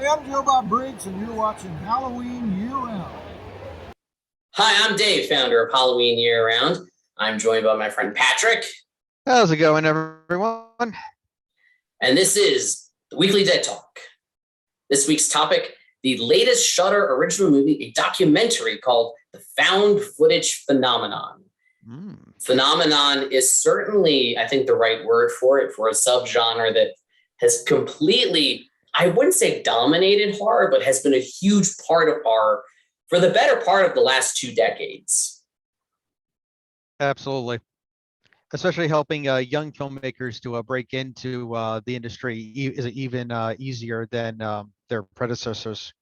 Hey, I'm Joe Bob Briggs, and you're watching Halloween Year Round. Hi, I'm Dave, founder of Halloween Year Round. I'm joined by my friend Patrick, How's it going, everyone? and this is the Weekly Dead Talk. This week's topic, the latest Shudder original movie, a documentary called The Found Footage Phenomenon. Phenomenon is certainly, I think, the right word for it, for a subgenre that has completely, I wouldn't say dominated horror, but has been a huge part of horror for the better part of the last 2 decades. Absolutely. Especially helping young filmmakers to break into the industry is even easier than their predecessors.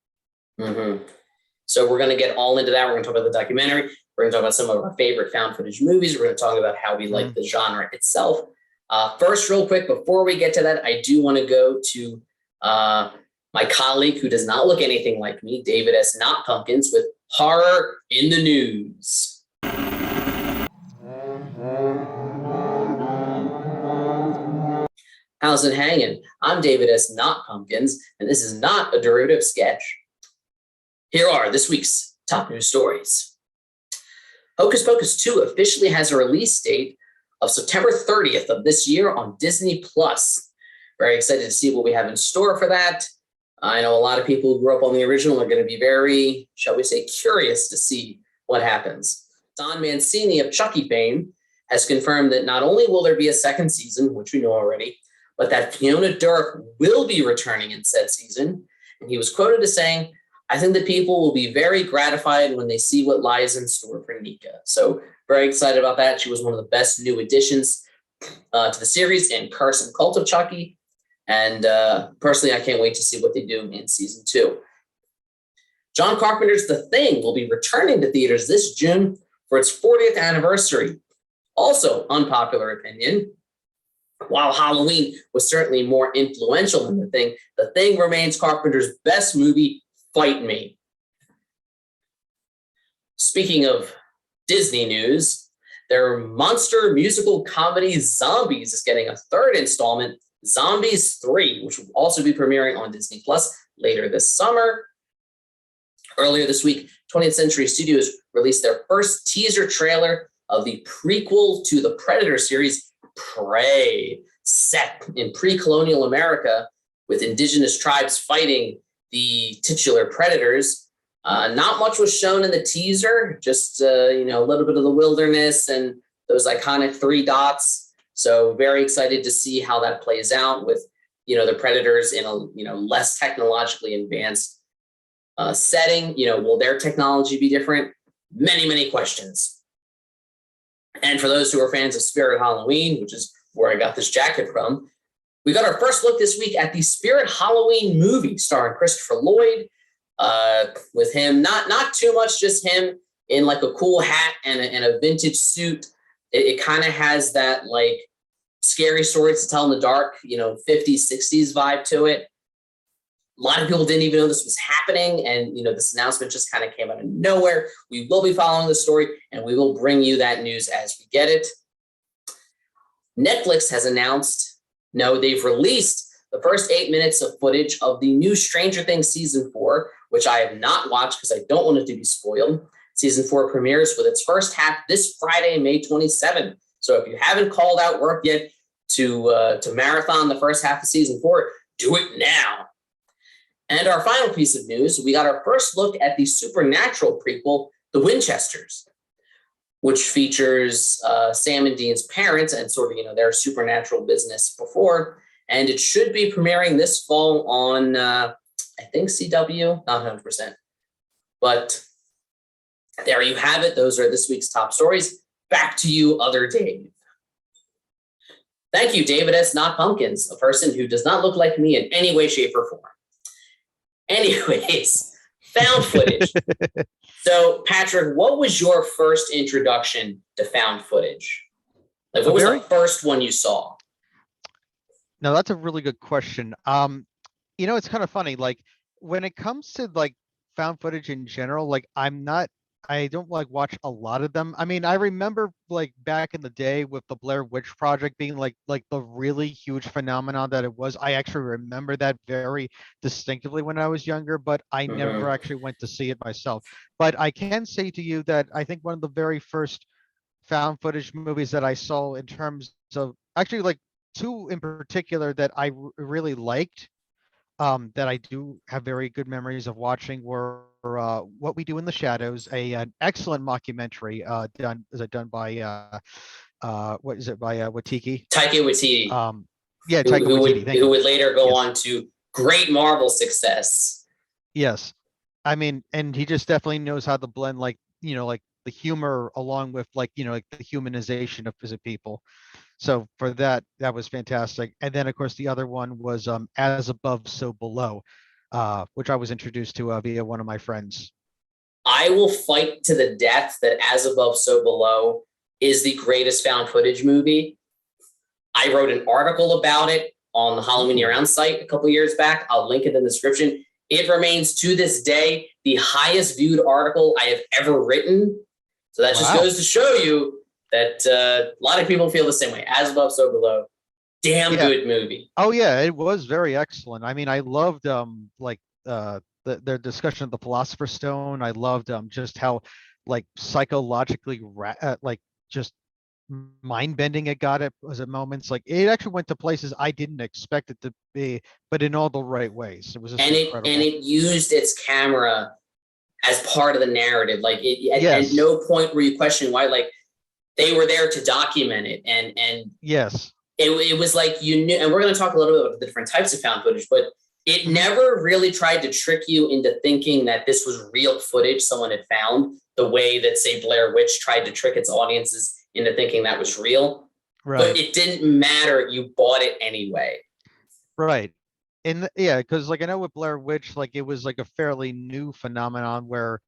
Mm-hmm. So we're going to get all into that. We're going to talk about the documentary. We're going to talk about some of our favorite found footage movies. We're going to talk about how we like the genre itself. First, real quick, before we get to that, I do want to go to my colleague who does not look anything like me, David S. Not Pumpkins, with Horror in the News. How's it hanging? I'm David S. Not Pumpkins, and this is not a derivative sketch. Here are this week's top news stories. Hocus Pocus 2 officially has a release date of September 30th of this year on Disney+. Very excited to see what we have in store for that. I know a lot of people who grew up on the original are going to be very, shall we say, curious to see what happens. Don Mancini of Chucky fame has confirmed that not only will there be a second season, which we know already, but that Fiona Durk will be returning in said season. And he was quoted as saying, "I think that people will be very gratified when they see what lies in store for Nika." So very excited about that. She was one of the best new additions to the series in Carson Cult of Chucky. And personally, I can't wait to see what they do in season 2. John Carpenter's The Thing will be returning to theaters this June for its 40th anniversary. Also, unpopular opinion, while Halloween was certainly more influential than The Thing remains Carpenter's best movie. Fight me. Speaking of Disney news, their monster musical comedy Zombies is getting a third installment, Zombies 3, which will also be premiering on Disney Plus later this summer. Earlier this week, 20th Century Studios released their first teaser trailer of the prequel to the Predator series, Prey, set in pre-colonial America with indigenous tribes fighting the titular predators. Not much was shown in the teaser, just a little bit of the wilderness and those iconic 3 dots. So very excited to see how that plays out with the predators in a less technologically advanced setting. Will their technology be different? Many questions. And for those who are fans of Spirit Halloween, which is where I got this jacket from, we got our first look this week at the Spirit Halloween movie starring Christopher Lloyd. With him, not too much, just him in like a cool hat and a vintage suit. It kind of has that like scary stories to tell in the dark, 50s, 60s vibe to it. A lot of people didn't even know this was happening, and this announcement just kind of came out of nowhere. We will be following the story, and we will bring you that news as we get it. Netflix has announced, they've released the first 8 minutes of footage of the new Stranger Things season 4, which I have not watched because I don't want it to be spoiled. Season 4 premieres with its first half this Friday, May 27th. So if you haven't called out work yet to marathon the first half of season 4, do it now. And our final piece of news, we got our first look at the supernatural prequel, The Winchesters, which features Sam and Dean's parents and sort of, their supernatural business before. And it should be premiering this fall on, I think, CW, not 100%. But there you have it. Those are this week's top stories. Back to you, other Dave. Thank you, David S. Not Pumpkins, a person who does not look like me in any way, shape, or form. Anyways, found footage. So, Patrick, what was your first introduction to found footage? Like, what was the first one you saw? No, that's a really good question. It's kind of funny. Like, when it comes to like found footage in general, like I'm not I don't like watch a lot of them. I mean, I remember like back in the day with the Blair Witch Project being like the really huge phenomenon that it was. I actually remember that very distinctively when I was younger, but I never Mhm. actually went to see it myself. But I can say to you that I think one of the very first found footage movies that I saw in terms of actually like two in particular that I really liked, that I do have very good memories of watching were What We Do in the Shadows, an excellent mockumentary done by what is it by Watiki? Taika Waititi, Um, yeah, Taika Waititi. Thank who you. would later go Yes, on to great Marvel success. yes. I mean, and he just definitely knows how to blend like like the humor along with like like the humanization of physical people. So for that, that was fantastic. And then of course the other one was As Above, So Below, which I was introduced to via one of my friends. I will fight to the death that As Above, So Below is the greatest found footage movie. I wrote an article about it on the Halloween Ooh. Year Round site a couple years back. I'll link it in the description. It remains to this day the highest viewed article I have ever written. So that just Wow. goes to show you that a lot of people feel the same way. As Above, So Below. Damn Yeah. good movie. Oh yeah, it was very excellent. I mean, I loved like their discussion of the Philosopher's Stone. I loved just how like psychologically like just mind bending it got it was at moments. Like it actually went to places I didn't expect it to be, but in all the right ways. It was just And incredible. it used its camera as part of the narrative. Like it at Yes. no point were you questioning why. Like they were there to document it, and Yes. it was like you knew. And we're going to talk a little bit about the different types of found footage, but it Mhm. never really tried to trick you into thinking that this was real footage someone had found. The way that say Blair Witch tried to trick its audiences into thinking that was real, but Right. it didn't matter. You bought it anyway. Right. And yeah, because like I know with Blair Witch, like it was like a fairly new phenomenon where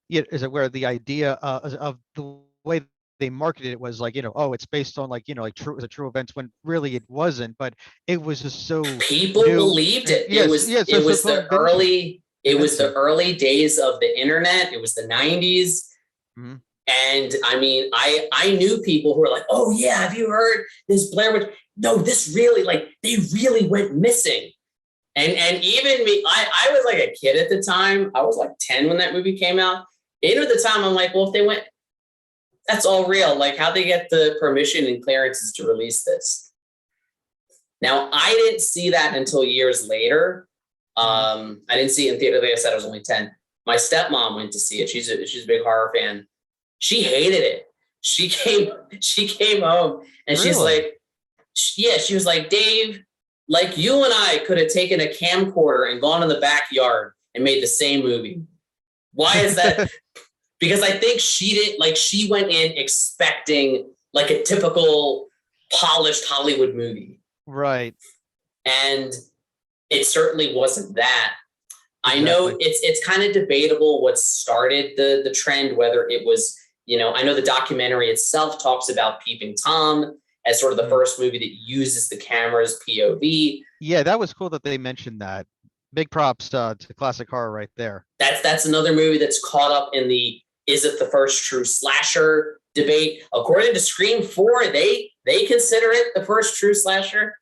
is it where the idea of the way they marketed it was like, oh, it's based on like, like true events when really it wasn't, but it was just so People new believed and it. yes, yes, It so was the convincing. early days of the internet. It was the 90s. Mhm. And I mean, I knew people who were like, "Oh yeah, have you heard this Blair Witch? No, this really like they really went missing." And even me, I was like a kid at the time. I was like 10 when that movie came out. Even at the time, I'm like, well, if they went, that's all real. Like, how they get the permission and clearances to release this? Now, I didn't see that until years later. Mhm. I didn't see it in theater. Like I said, I was only 10. My stepmom went to see it. She's a big horror fan. She hated it. She came she came home and she's Really? like, yeah, she was like, Dave, like you and I could have taken a camcorder and gone in the backyard and made the same movie. Why is that? Because I think she didn't like she went in expecting like a typical polished Hollywood movie. Right. And it certainly wasn't that. I know Exactly. it's kind of debatable what started the trend, whether it was, I know the documentary itself talks about Peeping Tom as sort of the Mhm. first movie that uses the camera's POV. Yeah, that was cool that they mentioned that. Big props to classic horror right there. That's another movie that's caught up in the is it the first true slasher debate. According to Scream 4, they consider it the first true slasher.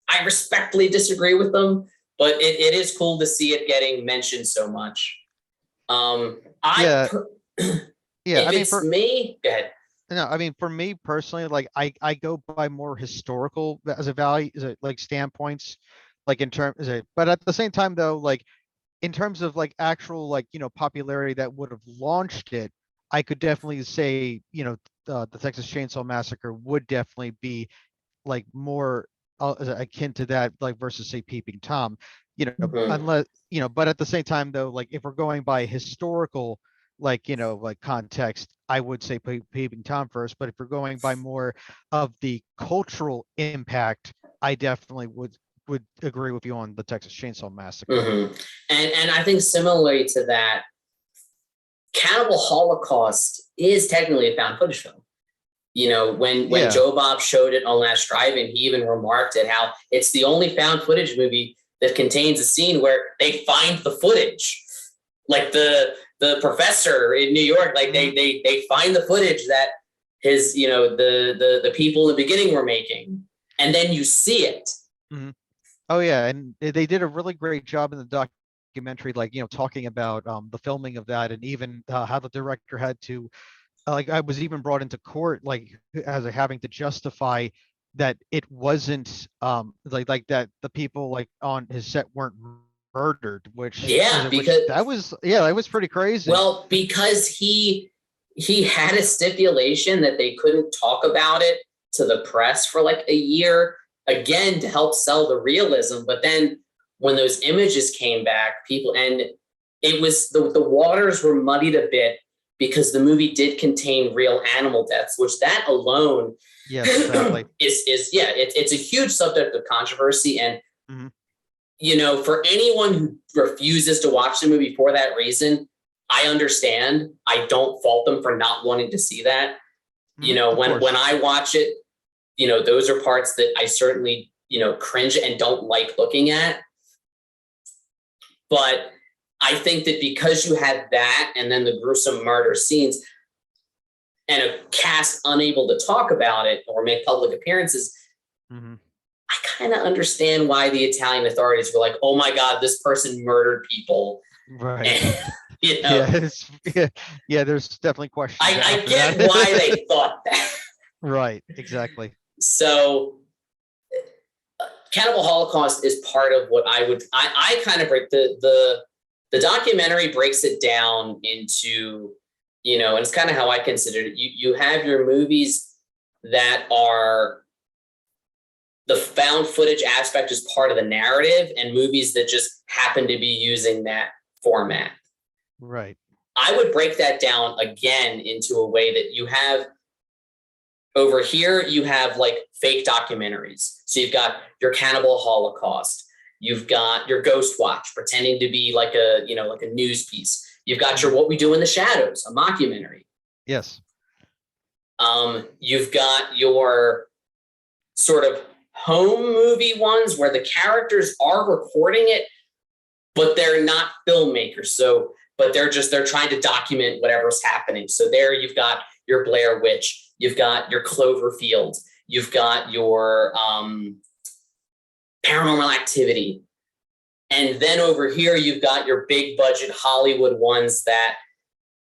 I respectfully disagree with them, but it is cool to see it getting mentioned so much. I Yeah. Yeah. I if mean, it's for me, go ahead. no, I mean, for me personally, like I go by more historical as a value, as a, like standpoints, like in terms of, but at the same time though, like in terms of like actual like popularity that would have launched it, I could definitely say the Texas Chainsaw Massacre would definitely be like more akin to that, like versus say Peeping Tom, Mhm. unless but at the same time though, like if we're going by historical, like like context, I would say Peeping Tom first. But if we're going by more of the cultural impact, I definitely would agree with you on the Texas Chainsaw Massacre. And I think similarly to that, Cannibal Holocaust is technically a found footage film. When Yeah. Joe Bob showed it on Last Drive-In, he even remarked at how it's the only found footage movie that contains a scene where they find the footage. Like the professor in New York, like they find the footage that his, the people in the beginning were making, and then you see it. Mhm. Oh yeah, and they did a really great job in the documentary, like talking about the filming of that, and even how the director had to like I was even brought into court like as having to justify that it wasn't like that the people like on his set weren't murdered, Yeah, which because that was pretty crazy. well, because he had a stipulation that they couldn't talk about it to the press for like a year, again to help sell the realism. But then when those images came back, people, and it was the waters were muddied a bit because the movie did contain real animal deaths, which that alone Yes, exactly. is yeah, it's a huge subject of controversy. And Mhm. for anyone who refuses to watch the movie for that reason, I understand. I don't fault them for not wanting to see that. Of course. When I watch it, those are parts that I certainly, cringe and don't like looking at. But I think that because you had that and then the gruesome murder scenes and a cast unable to talk about it or make public appearances, Mhm. I kind of understand why the Italian authorities were like, "Oh my God, this person murdered people." Right. And, Yeah, there's definitely questions I after get that. why they thought that. Right, exactly. So, Cannibal Holocaust is part of what I kind of break the documentary breaks it down into, and it's kind of how I consider it. You have your movies that are the found footage aspect is part of the narrative, and movies that just happen to be using that format. Right. I would break that down again into a way that you have over here, you have like fake documentaries. So you've got your Cannibal Holocaust. You've got your Ghost Watch, pretending to be like like a news piece. You've got your What We Do in the Shadows, a mockumentary. Yes. You've got your sort of home movie ones where the characters are recording it, but they're not filmmakers. So, but they're trying to document whatever's happening. So there you've got your Blair Witch, you've got your Cloverfield, you've got your Paranormal Activity. And then over here, you've got your big budget Hollywood ones that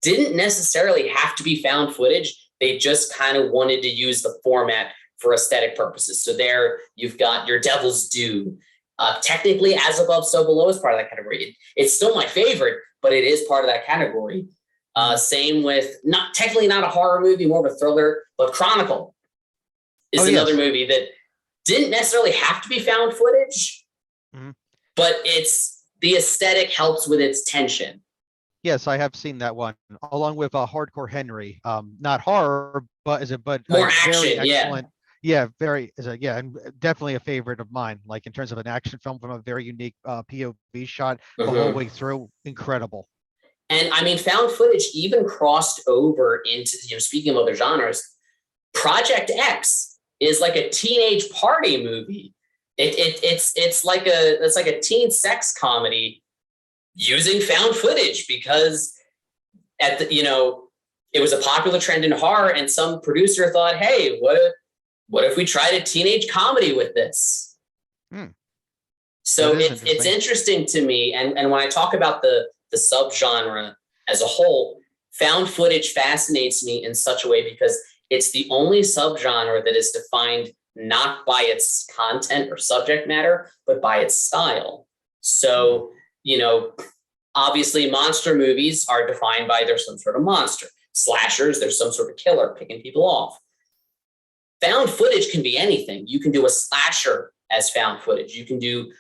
didn't necessarily have to be found footage. They just kind of wanted to use the format for aesthetic purposes. So there you've got your Devil's Due. Technically, As Above, So Below is part of that category. It's still my favorite, but it is part of that category. Same with not a horror movie, more of a thriller, but Chronicle is another movie that didn't necessarily have to be found footage, but it's the aesthetic helps with its tension. Yes, I have seen that one along with Hardcore Henry. Not horror, but More very action, excellent. Yeah, and definitely a favorite of mine. Like in terms of an action film from a very unique POV shot the whole way through, incredible. And I mean, found footage even crossed over into, speaking of other genres, Project X is like a teenage party movie. It's like a teen sex comedy using found footage because it was a popular trend in horror, and some producer thought, hey, what if we tried a teenage comedy with this? So it's interesting to me, and when I talk about the subgenre as a whole, found footage fascinates me in such a way because it's the only subgenre that is defined not by its content or subject matter, but by its style. So, obviously monster movies are defined by there's some sort of monster. Slashers, there's some sort of killer picking people off. Found footage can be anything. You can do a slasher as found footage. You can do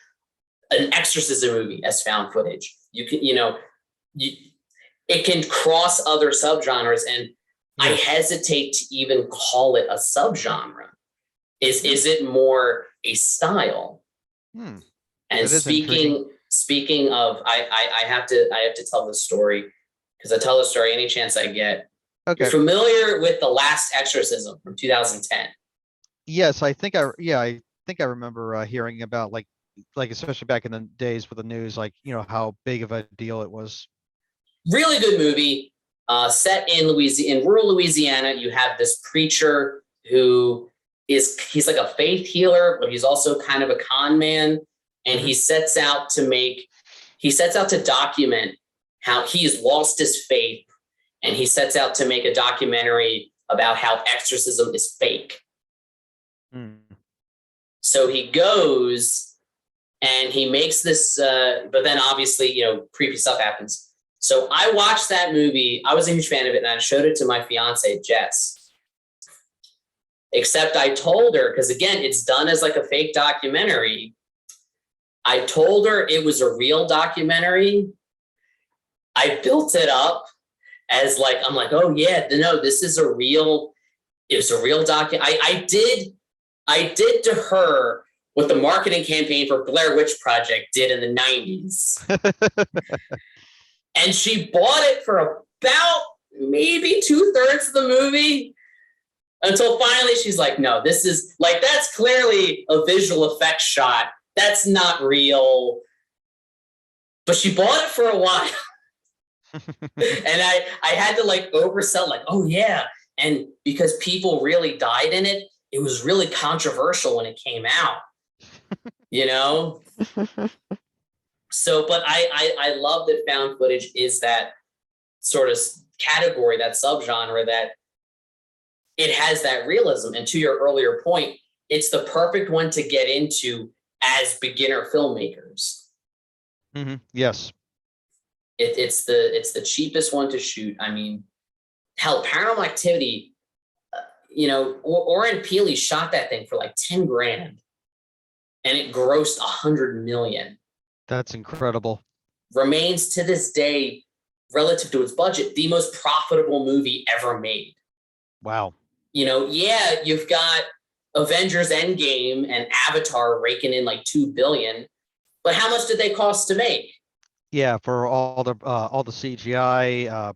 an exorcism movie as found footage. You can, it can cross other subgenres, and I hesitate to even call it a subgenre. Is it more a style? And speaking of, I have to tell this story because I tell the story any chance I get. Okay. You're familiar with The Last Exorcism from 2010? Yes, I think I remember hearing about like especially back in the days with the news, like how big of a deal it was. Really good movie. Set in rural Louisiana. You have this preacher who he's like a faith healer, but he's also kind of a con man. And he sets out to document how he has lost his faith. And he sets out to make a documentary about how exorcism is fake. So he goes and he makes this, but then obviously, creepy stuff happens. So I watched that movie. I was a huge fan of it, and I showed it to my fiance, Jess. Except I told her, because again, it's done as like a fake documentary. I told her it was a real documentary. I built it up as like, I'm like, oh yeah, no, this is a real, it was a real I did to her what the marketing campaign for Blair Witch Project did in the 90s. And she bought it for about maybe 2/3 of the movie until finally she's like, no, this is like, that's clearly a visual effects shot. That's not real. But she bought it for a while. And I had to like oversell, like, oh yeah. And because people really died in it, it was really controversial when it came out, So, but I love that found footage is that sort of category, that subgenre, that it has that realism. And to your earlier point, it's the perfect one to get into as beginner filmmakers. Yes. It's the cheapest one to shoot. I mean, hell, Paranormal Activity, Oren Peely shot that thing for like 10 grand and it grossed 100 million. That's incredible. Remains to this day, relative to its budget, the most profitable movie ever made. Wow. You've got Avengers Endgame and Avatar raking in like $2 billion, but how much did they cost to make? Yeah, for all the CGI,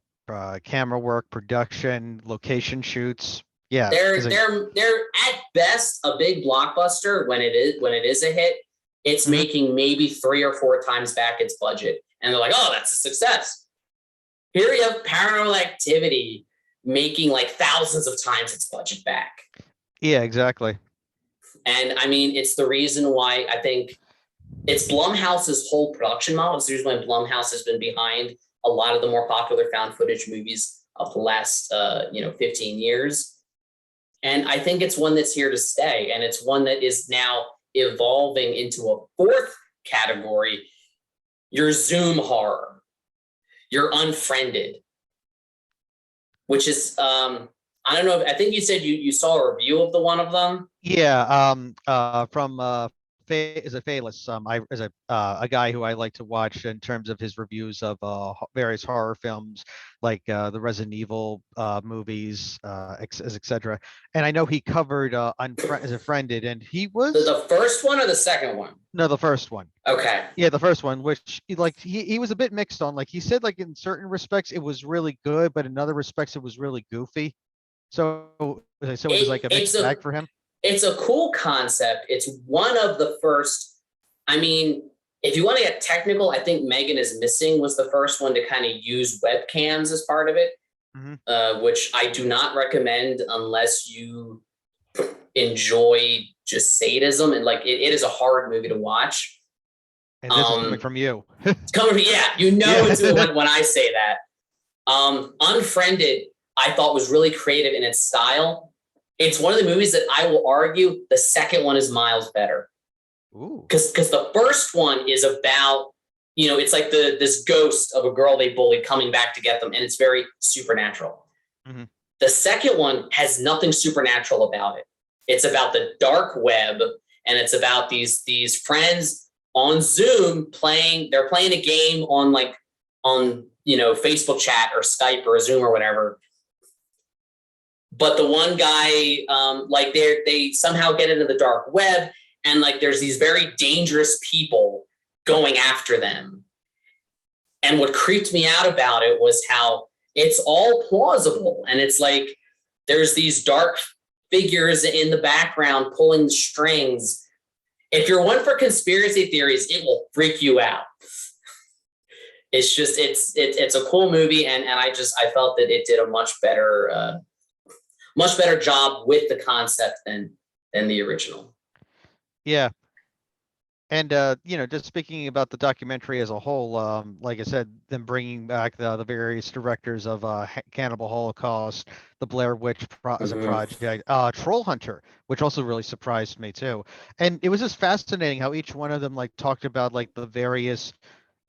camera work, production, location shoots. Yeah, they're at best a big blockbuster when it is a hit. It's making maybe 3 or 4 times back its budget, and they're like, "Oh, that's a success." Here you have Paranormal Activity making like thousands of times its budget back. Yeah, exactly. And I mean, it's the reason why I think it's Blumhouse's whole production model. It's the reason why Blumhouse has been behind a lot of the more popular found footage movies of the last 15 years. And I think it's one that's here to stay. And it's one that is now evolving into a 4th category, your Zoom horror, your Unfriended, which is, I don't know. I think you said you saw a review of one of them. Yeah. From is it Fayless? I is a guy who I like to watch in terms of his reviews of various horror films, like the Resident Evil movies, etc. And I know he covered Unfriended, and he was the first one or the second one? No, the first one. Okay. Yeah, the first one, which he was a bit mixed on. Like he said, like in certain respects it was really good, but in other respects it was really goofy. So it was like a mixed bag for him. It's a cool concept. It's one of the first. I mean, if you want to get technical, I think Megan is Missing was the first one to kind of use webcams as part of it, which I do not recommend unless you enjoy just sadism, and like it is a hard movie to watch. And this is coming from you. It's coming from it's when I say that. Unfriended, I thought was really creative in its style. It's one of the movies that I will argue the second one is miles better. Because the first one is about, it's like this ghost of a girl they bullied coming back to get them, and it's very supernatural. The second one has nothing supernatural about it. It's about the dark web, and it's about these friends on Zoom they're playing a game on Facebook chat or Skype or Zoom or whatever. But the one guy, they somehow get into the dark web, and like there's these very dangerous people going after them. And what creeped me out about it was how it's all plausible, and it's like there's these dark figures in the background pulling strings. If you're one for conspiracy theories, it will freak you out. it's just it's a cool movie, and I felt that it did a much better job with the concept than the original. Yeah. And just speaking about the documentary as a whole, like I said, them bringing back the various directors of Cannibal Holocaust, the Blair Witch as a Mhm. project, Troll Hunter, which also really surprised me too. And it was just fascinating how each one of them like talked about like the various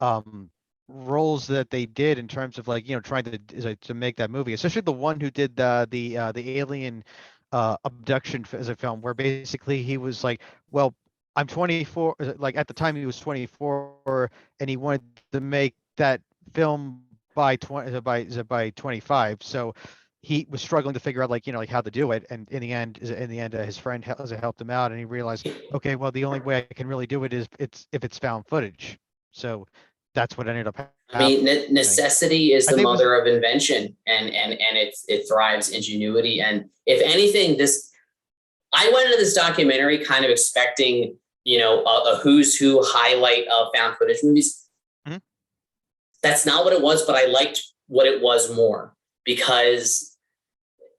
um roles that they did in terms of like trying to make that movie, especially the one who did the alien abduction as a film, where basically he was like, well, I'm 24, like at the time he was 24, and he wanted to make that film by 20 by 25. So he was struggling to figure out like like how to do it, and in the end his friend helped him out, and he realized, okay, well, the only way I can really do it is if it's found footage. So that's what ended up I mean, happening. necessity is I the think it was mother of invention, and it thrives ingenuity. And if anything, I went into this documentary kind of expecting, a who's who highlight of found footage movies. Mhm. That's not what it was, but I liked what it was more because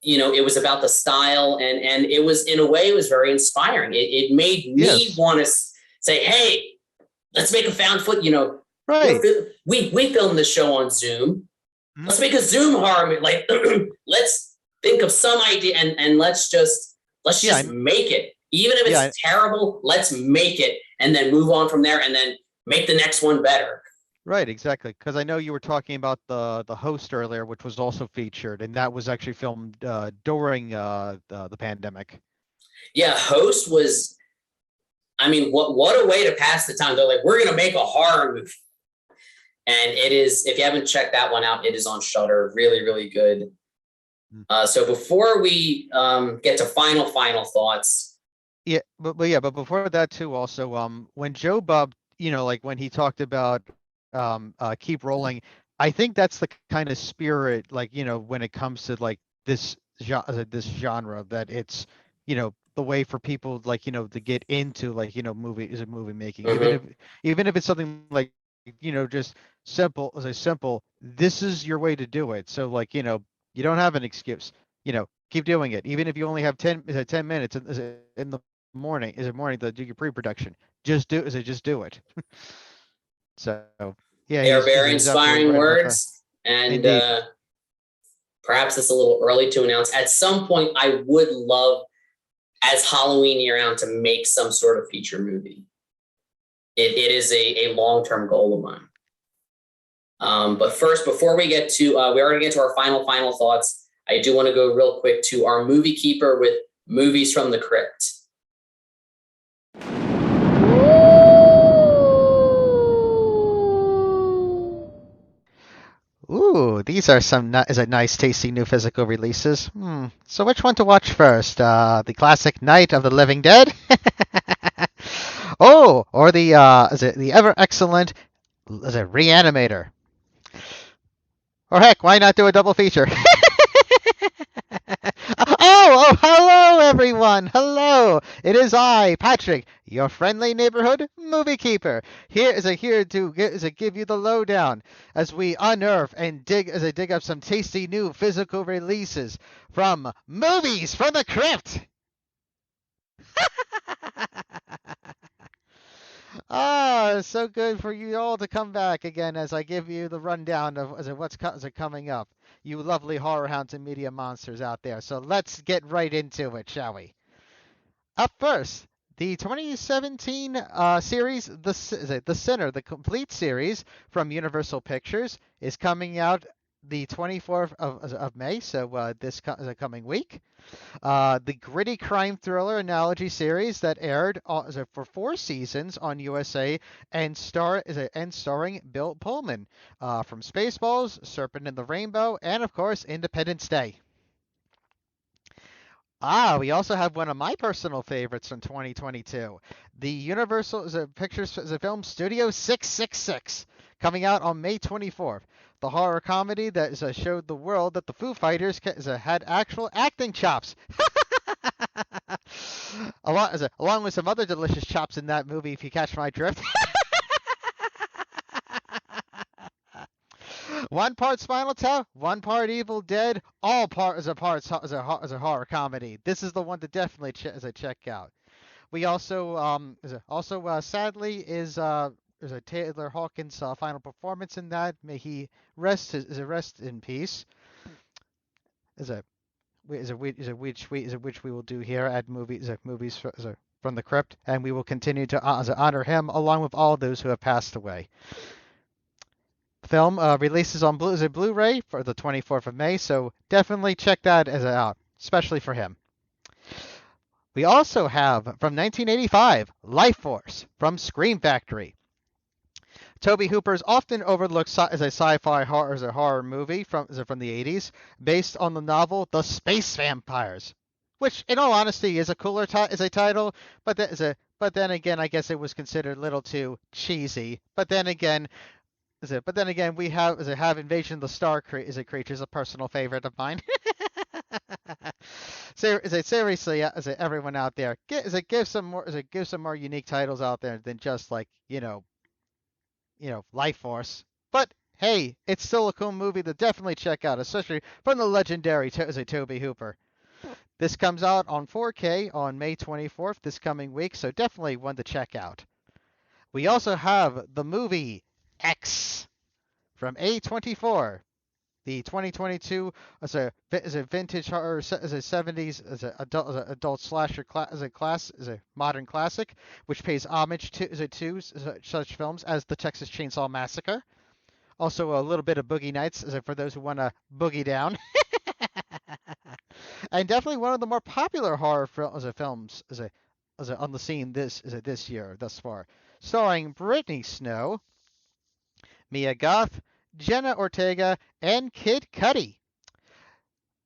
it was about the style, and it was, in a way, it was very inspiring. It made me Yes. want to say, hey, let's make a found foot. Right. We filmed the show on Zoom. Mhm. Let's make a Zoom horror movie. Like, let's think of some idea, and let's Yeah. just make it. Even if Yeah. it's terrible, let's make it, and then move on from there, and then make the next one better. Right, exactly. Because I know you were talking about the host earlier, which was also featured, and that was actually filmed during the pandemic. Yeah, Host was. I mean, what a way to pass the time. They're like, we're gonna make a horror movie, and it is. If you haven't checked that one out, it is on Shudder. Really, really good. So before we get to final thoughts. Yeah, but before that too, also, when Joe Bob, like when he talked about keep rolling, I think that's the kind of spirit, like, when it comes to like this genre, that it's, the way for people, like, to get into, like, movie making, Mhm. even if it's something like, just simple, this is your way to do it. So like, you don't have an excuse, keep doing it, even if you only have 10 minutes in the morning to do your pre-production. Just do it. So yeah, They are he's very he's absolutely inspiring right about that. words, and Indeed. perhaps it's a little early to announce. At some point, I would love, as Halloween year round, to make some sort of feature movie. It is a long-term goal of mine. But first, before we already get to our final thoughts, I do want to go real quick to our movie keeper with movies from the crypt. Ooh, these are is a nice, tasty new physical releases. So which one to watch first? The classic Night of the Living Dead? Oh, or the ever excellent is it Reanimator? Or heck, why not do a double feature? Hello everyone. Hello. It is I, Patrick, your friendly neighborhood movie keeper. Here to give you the lowdown as we unearth and dig up some tasty new physical releases from movies from the crypt. It's so good for you all to come back again as I give you the rundown of what's coming up. You lovely horror hounds and media monsters out there. So let's get right into it, shall we? Up first, the 2017 series, The Sinner, the complete series from Universal Pictures, is coming out the 24th of May, so the coming week. The gritty crime thriller analogy series that aired for 4 seasons on USA and starring Bill Pullman from Spaceballs, Serpent in the Rainbow, and of course Independence Day. We also have one of my personal favorites from 2022, the Universal Pictures film Studio 666, coming out on May 24th. The horror comedy that showed the world that the Foo Fighters had actual acting chops. Along with some other delicious chops in that movie, if you catch my drift. One part Spinal Tap, one part Evil Dead, all part as a horror comedy. This is the one to definitely check out. We also sadly is a Taylor Hawkins final performance in that. May he rest in peace. Is a which we will do here at movies from the crypt, and we will continue to honor him along with all those who have passed away. The film releases on Blu-ray for the 24th of May, so definitely check that out, especially for him. We also have from 1985 Life Force from Scream Factory. Tobe Hooper's often overlooked as a sci-fi horror as a horror movie from the 80s, based on the novel The Space Vampires, which, in all honesty, is a cooler title, but then again, I guess it was considered a little too cheesy. But then again, we have Invasion of the Star Creatures, a personal favorite of mine. So seriously, everyone out there, give some more unique titles out there than just like Life Force. But hey, it's still a cool movie to definitely check out, especially from the legendary Tobe Hooper. This comes out on 4K on May 24th this coming week, so definitely one to check out. We also have the movie X from A24, the 2022 as a vintage horror as a 70s as an adult slasher as a modern classic, which pays homage to such films as the Texas Chainsaw Massacre. Also a little bit of Boogie Nights for those who want to boogie down. And definitely one of the more popular horror films on the scene this year thus far, starring Brittany Snow, Mia Goth, Jenna Ortega, and Kid Cudi.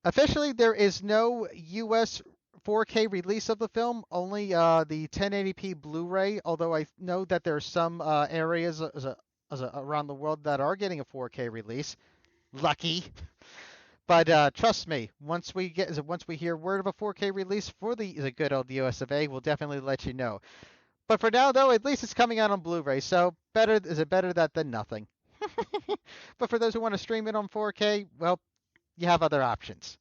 Officially, there is no U.S. 4K release of the film, only the 1080p Blu-ray, although I know that there are some areas around the world that are getting a 4K release. Lucky. But trust me, once we hear word of a 4K release for the good old US of A, we'll definitely let you know. But for now, though, at least it's coming out on Blu-ray, so better that than nothing. But for those who want to stream it on 4K, well, you have other options.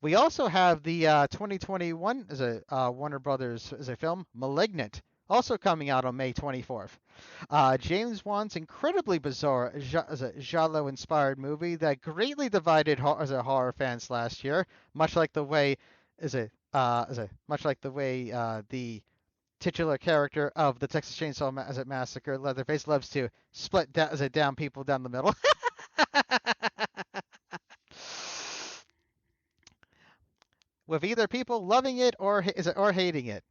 We also have the 2021 as a Warner Brothers as a film, Malignant, also coming out on May 24th. James Wan's incredibly bizarre giallo-inspired movie that greatly divided horror fans last year, much like the way the titular character of the Texas Chainsaw Massacre, Leatherface, loves to split down people down the middle. With either people loving it or hating it.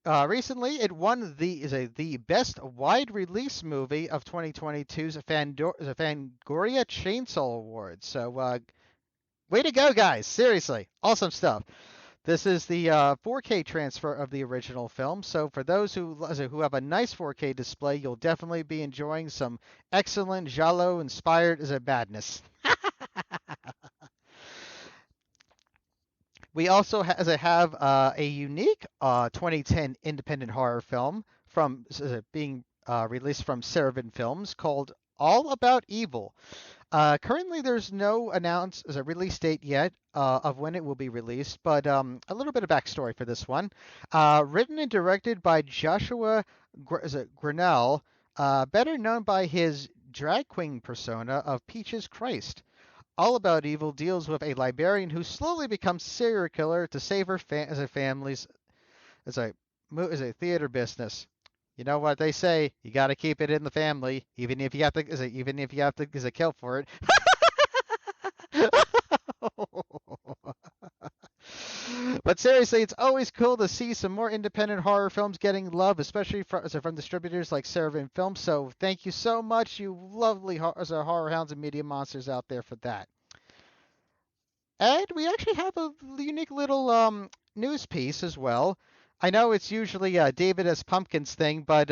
Recently, it won the best wide release movie of 2022's Fangoria Chainsaw Awards. So, way to go, guys! Seriously, awesome stuff. This is the 4K transfer of the original film. So, for those who have a nice 4K display, you'll definitely be enjoying some excellent giallo-inspired madness. We also have a unique 2010 independent horror film from being released from Seraphim Films called All About Evil. Currently, there's no announced as a release date yet of when it will be released, but a little bit of backstory for this one. Written and directed by Joshua Grinnell, better known by his drag queen persona of Peaches Christ. All About Evil deals with a librarian who slowly becomes serial killer to save her family's as a theater business. You know what they say? You got to keep it in the family, even if you have to kill for it. But seriously, it's always cool to see some more independent horror films getting love, especially from distributors like Seraphim Films. So thank you so much, you lovely horror hounds and media monsters out there for that. And we actually have a unique little news piece as well. I know it's usually David S. Pumpkin's thing, but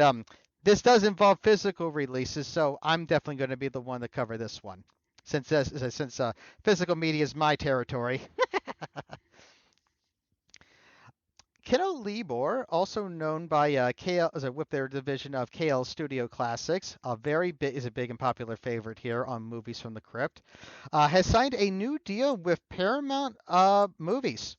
this does involve physical releases, so I'm definitely going to be the one to cover this one, since physical media is my territory. Kiddo Libor, also known by KL with their division of KL Studio Classics, is a big and popular favorite here on Movies from the Crypt, has signed a new deal with Paramount Movies.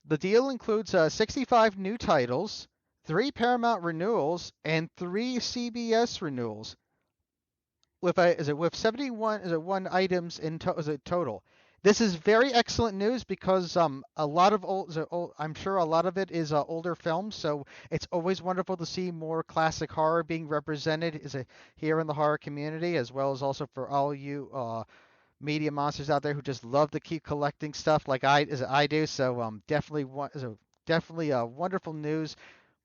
The deal includes 65 new titles, 3 Paramount renewals, and 3 CBS renewals, with 71 items in total. This is very excellent news because a lot of I'm sure a lot of it is older films, so it's always wonderful to see more classic horror being represented here in the horror community, as well as also for all you media monsters out there who just love to keep collecting stuff like I do. So definitely wonderful news.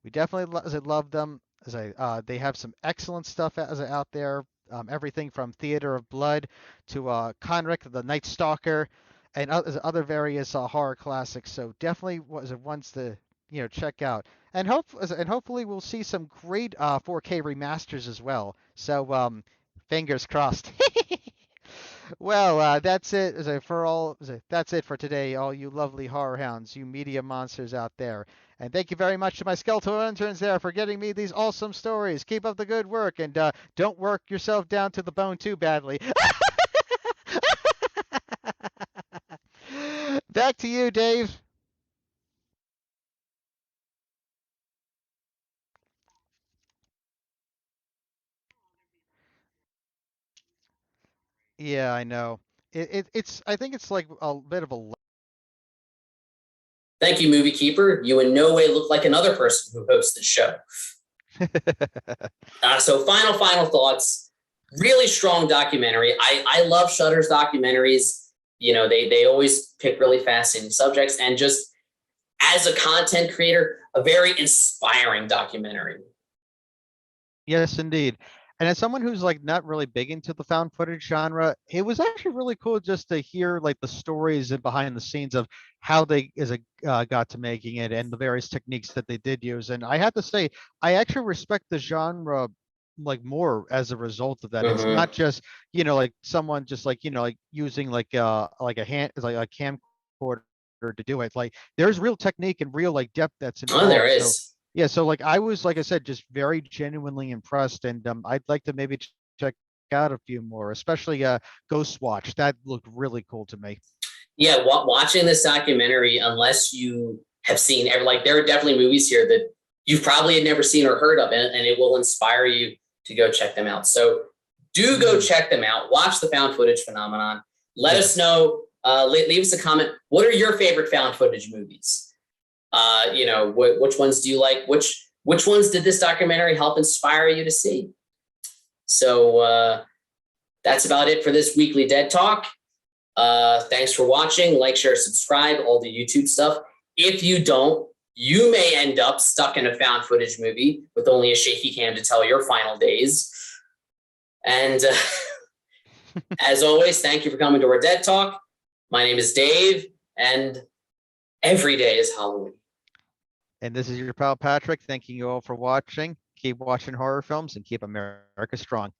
We definitely love them. They have some excellent stuff out there. Everything from Theater of Blood to Conric, the Night Stalker, and other various horror classics. So definitely ones to check out. And hopefully we'll see some great 4K remasters as well. So fingers crossed. Well, that's it. That's it for today, all you lovely horror hounds, you media monsters out there. And thank you very much to my skeletal interns there for getting me these awesome stories. Keep up the good work, and don't work yourself down to the bone too badly. Back to you, Dave. Yeah, I know. It's. I think it's like a bit of a. Thank you, Movie Keeper. You in no way look like another person who hosts the show. So final thoughts. Really strong documentary. I love Shudder's documentaries. They always pick really fascinating subjects, and just as a content creator, a very inspiring documentary. Yes, indeed. And as someone who's like not really big into the found footage genre, it was actually really cool just to hear like the stories and behind the scenes of how they got to making it and the various techniques that they did use. And I have to say, I actually respect the genre like more as a result of that. It's Mhm. not just like someone just like like using like a hand like a camcorder to do it. Like there's real technique and real like depth that's Oh, there involved. So is. yeah, so like I was, like I said, just very genuinely impressed, and I'd like to maybe check out a few more, especially Ghost Watch. That looked really cool to me. Yeah, watching this documentary, unless you have seen there are definitely movies here that you've probably had never seen or heard of, and it will inspire you to go check them out. So do go check them out. Watch the found footage phenomenon. Let us know. Leave us a comment. What are your favorite found footage movies? Which ones do you like? Which ones did this documentary help inspire you to see? So that's about it for this weekly Dead Talk. Thanks for watching. Like, share, subscribe, all the YouTube stuff. If you don't, you may end up stuck in a found footage movie with only a shaky cam to tell your final days. And as always, thank you for coming to our Dead Talk. My name is Dave, and every day is Halloween. And this is your pal Patrick, thanking you all for watching. Keep watching horror films and keep America strong.